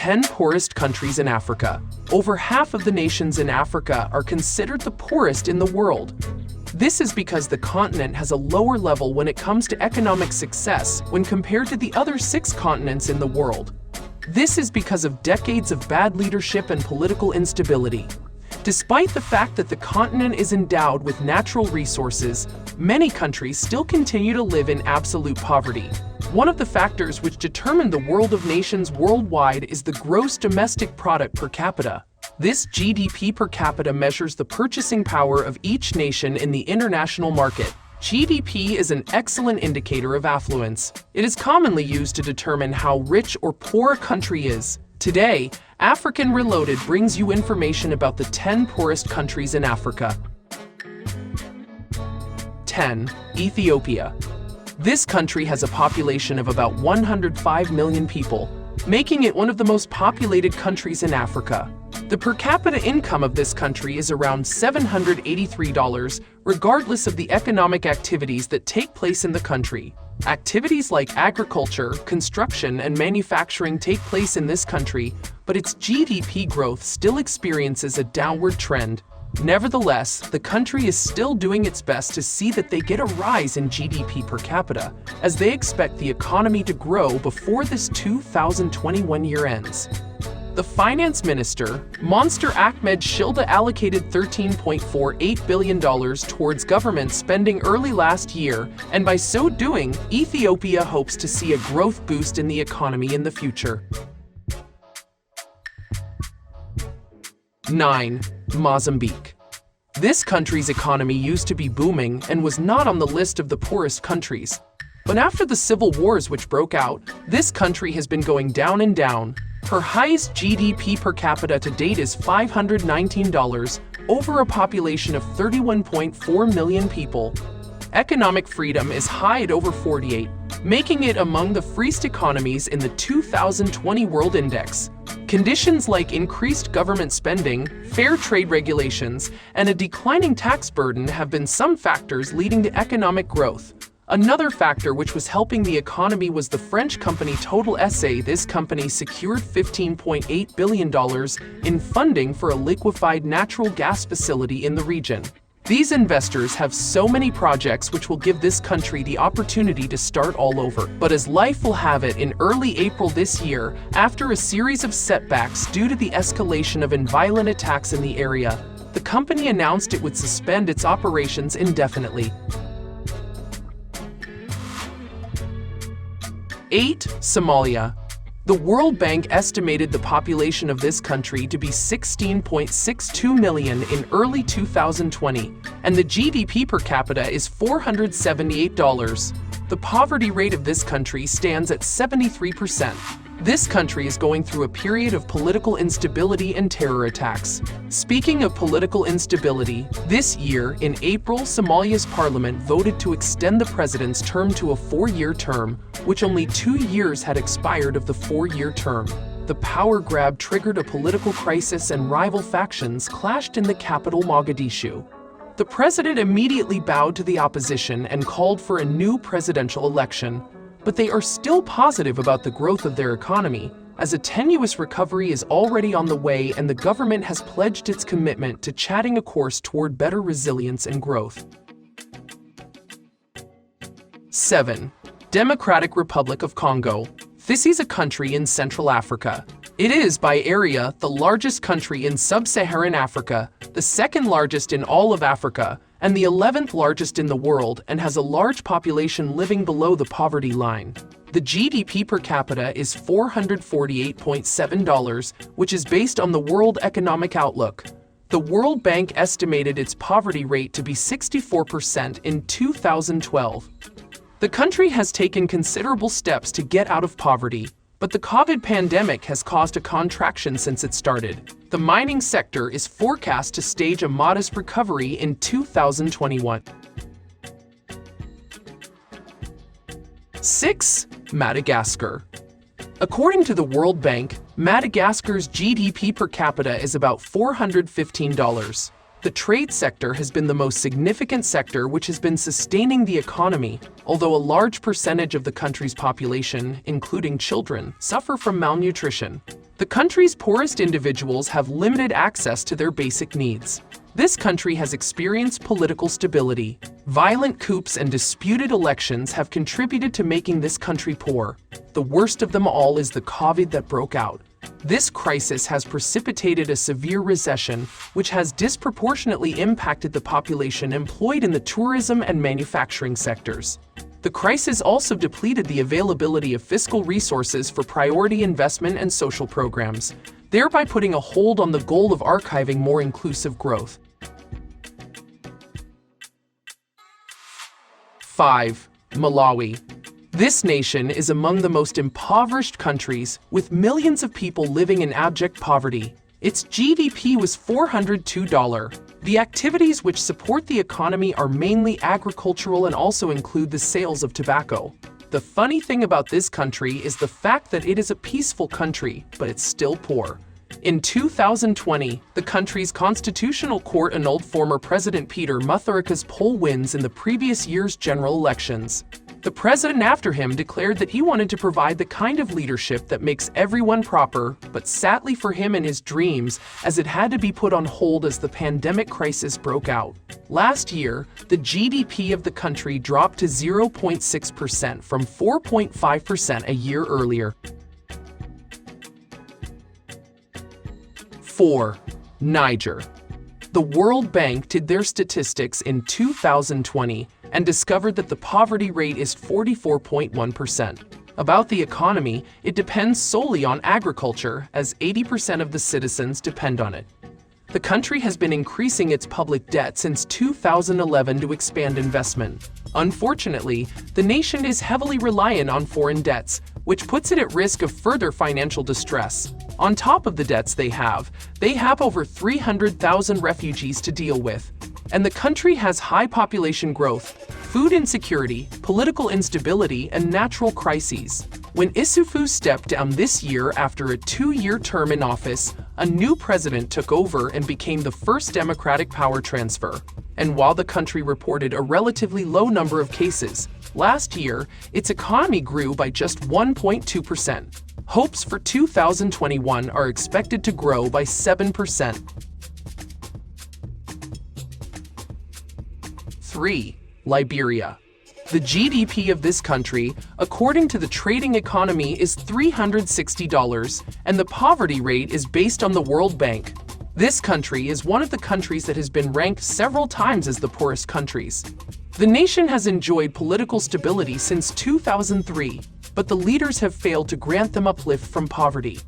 10 poorest countries in Africa. Over half of the nations in Africa are considered the poorest in the world. This is because the continent has a lower level when it comes to economic success when compared to the other 6 continents in the world. This is because of decades of bad leadership and political instability. Despite the fact that the continent is endowed with natural resources, many countries still continue to live in absolute poverty. One of the factors which determine the world of nations worldwide is the gross domestic product per capita. This GDP per capita measures the purchasing power of each nation in the international market. GDP is an excellent indicator of affluence. It is commonly used to determine how rich or poor a country is. Today, African Reloaded brings you information about the 10 poorest countries in Africa. 10. Ethiopia. This country has a population of about 105 million people, making it one of the most populated countries in Africa. The per capita income of this country is around $783, regardless of the economic activities that take place in the country. Activities like agriculture, construction, and manufacturing take place in this country, but its GDP growth still experiences a downward trend. Nevertheless, the country is still doing its best to see that they get a rise in GDP per capita, as they expect the economy to grow before this 2021 year ends. The finance minister, Monster Ahmed Shilda, allocated $13.48 billion towards government spending early last year, and by so doing, Ethiopia hopes to see a growth boost in the economy in the future. 9. Mozambique. This country's economy used to be booming and was not on the list of the poorest countries. But after the civil wars which broke out, this country has been going down and down. Her highest GDP per capita to date is $519, over a population of 31.4 million people. Economic freedom is high at over 48, making it among the freest economies in the 2020 World Index. Conditions like increased government spending, fair trade regulations, and a declining tax burden have been some factors leading to economic growth. Another factor which was helping the economy was the French company Total SA. This company secured $15.8 billion in funding for a liquefied natural gas facility in the region. These investors have so many projects which will give this country the opportunity to start all over. But as life will have it, in early April this year, after a series of setbacks due to the escalation of violent attacks in the area, the company announced it would suspend its operations indefinitely. 8. Somalia. The World Bank estimated the population of this country to be 16.62 million in early 2020, and the GDP per capita is $478. The poverty rate of this country stands at 73%. This country is going through a period of political instability and terror attacks. Speaking of political instability, this year, in April, Somalia's parliament voted to extend the president's term to a 4-year term, which only 2 years had expired of the 4-year term. The power grab triggered a political crisis and rival factions clashed in the capital Mogadishu. The president immediately bowed to the opposition and called for a new presidential election. But they are still positive about the growth of their economy, as a tenuous recovery is already on the way and the government has pledged its commitment to charting a course toward better resilience and growth. 7. Democratic Republic of Congo. This is a country in Central Africa. It is, by area, the largest country in sub-Saharan Africa, the second largest in all of Africa, and the 11th largest in the world, and has a large population living below the poverty line. The GDP per capita is $448.7, which is based on the World Economic Outlook. The World Bank estimated its poverty rate to be 64% in 2012. The country has taken considerable steps to get out of poverty, but the COVID pandemic has caused a contraction since it started. The mining sector is forecast to stage a modest recovery in 2021. 6. Madagascar. According to the World Bank, Madagascar's GDP per capita is about $415. The trade sector has been the most significant sector which has been sustaining the economy, although a large percentage of the country's population, including children, suffer from malnutrition. The country's poorest individuals have limited access to their basic needs. This country has experienced political stability. Violent coups and disputed elections have contributed to making this country poor. The worst of them all is the COVID that broke out. This crisis has precipitated a severe recession, which has disproportionately impacted the population employed in the tourism and manufacturing sectors. The crisis also depleted the availability of fiscal resources for priority investment and social programs, thereby putting a hold on the goal of archiving more inclusive growth. 5. Malawi. This nation is among the most impoverished countries, with millions of people living in abject poverty. Its GDP was $402. The activities which support the economy are mainly agricultural and also include the sales of tobacco. The funny thing about this country is the fact that it is a peaceful country, but it's still poor. In 2020, the country's constitutional court annulled former President Peter Mutharika's poll wins in the previous year's general elections. The president after him declared that he wanted to provide the kind of leadership that makes everyone proper, but sadly for him and his dreams, as it had to be put on hold as the pandemic crisis broke out. Last year, the GDP of the country dropped to 0.6% from 4.5% a year earlier. 4. Niger. The World Bank did their statistics in 2020 and discovered that the poverty rate is 44.1%. About the economy, it depends solely on agriculture, as 80% of the citizens depend on it. The country has been increasing its public debt since 2011 to expand investment. Unfortunately, the nation is heavily reliant on foreign debts, which puts it at risk of further financial distress. On top of the debts they have over 300,000 refugees to deal with. And the country has high population growth, food insecurity, political instability, and natural crises. When Issoufou stepped down this year after a 2-year term in office, a new president took over and became the first democratic power transfer. And while the country reported a relatively low number of cases, last year, its economy grew by just 1.2%. Hopes for 2021 are expected to grow by 7%. 3. Liberia. The GDP of this country, according to the trading economy, is $360, and the poverty rate is based on the World Bank. This country is one of the countries that has been ranked several times as the poorest countries. The nation has enjoyed political stability since 2003, but the leaders have failed to grant them uplift from poverty.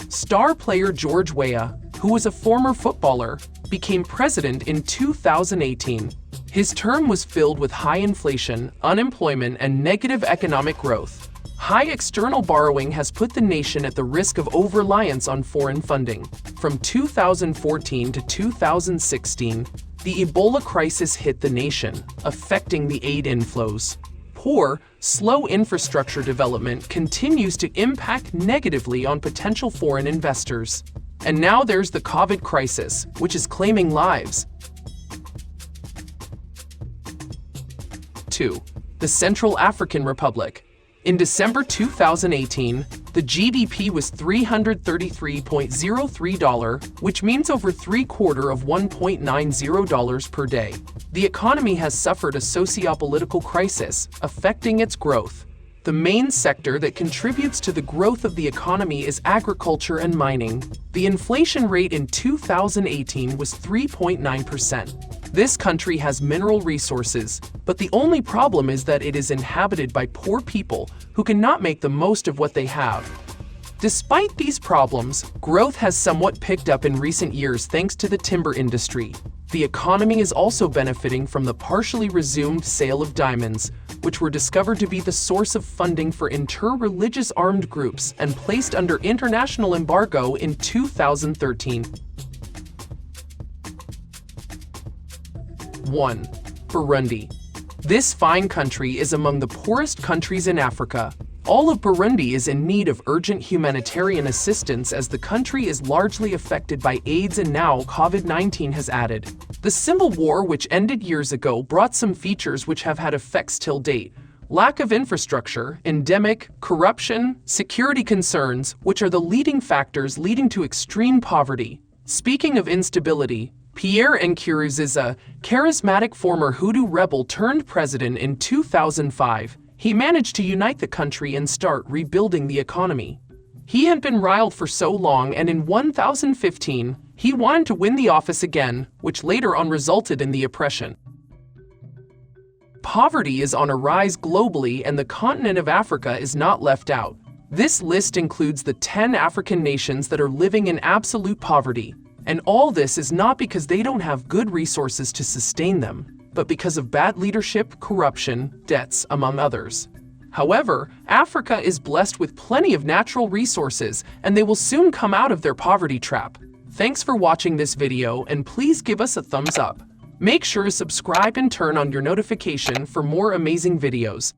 Star player George Weah, who was a former footballer, became president in 2018. His term was filled with high inflation, unemployment, and negative economic growth. High external borrowing has put the nation at the risk of over-reliance on foreign funding. From 2014 to 2016, the Ebola crisis hit the nation, affecting the aid inflows. Poor, slow infrastructure development continues to impact negatively on potential foreign investors. And now there's the COVID crisis, which is claiming lives. 2. The Central African Republic. In December 2018, the GDP was $333.03, which means over $3/4 of $1.90 per day. The economy has suffered a socio-political crisis, affecting its growth. The main sector that contributes to the growth of the economy is agriculture and mining. The inflation rate in 2018 was 3.9%. This country has mineral resources, but the only problem is that it is inhabited by poor people who cannot make the most of what they have. Despite these problems, growth has somewhat picked up in recent years thanks to the timber industry. The economy is also benefiting from the partially resumed sale of diamonds, which were discovered to be the source of funding for inter-religious armed groups and placed under international embargo in 2013. 1. Burundi. This fine country is among the poorest countries in Africa. All of Burundi is in need of urgent humanitarian assistance as the country is largely affected by AIDS and now COVID-19 has added. The civil war which ended years ago brought some features which have had effects till date, lack of infrastructure, endemic, corruption, security concerns, which are the leading factors leading to extreme poverty. Speaking of instability, Pierre Nkurunziza, charismatic former Hutu rebel turned president in 2005, he managed to unite the country and start rebuilding the economy. He had been riled for so long, and in 2015, he wanted to win the office again, which later on resulted in the oppression. Poverty is on a rise globally, and the continent of Africa is not left out. This list includes the 10 African nations that are living in absolute poverty. And all this is not because they don't have good resources to sustain them, but because of bad leadership, corruption, debts, among others. However, Africa is blessed with plenty of natural resources, and they will soon come out of their poverty trap. Thanks for watching this video, and please give us a thumbs up. Make sure to subscribe and turn on your notification for more amazing videos.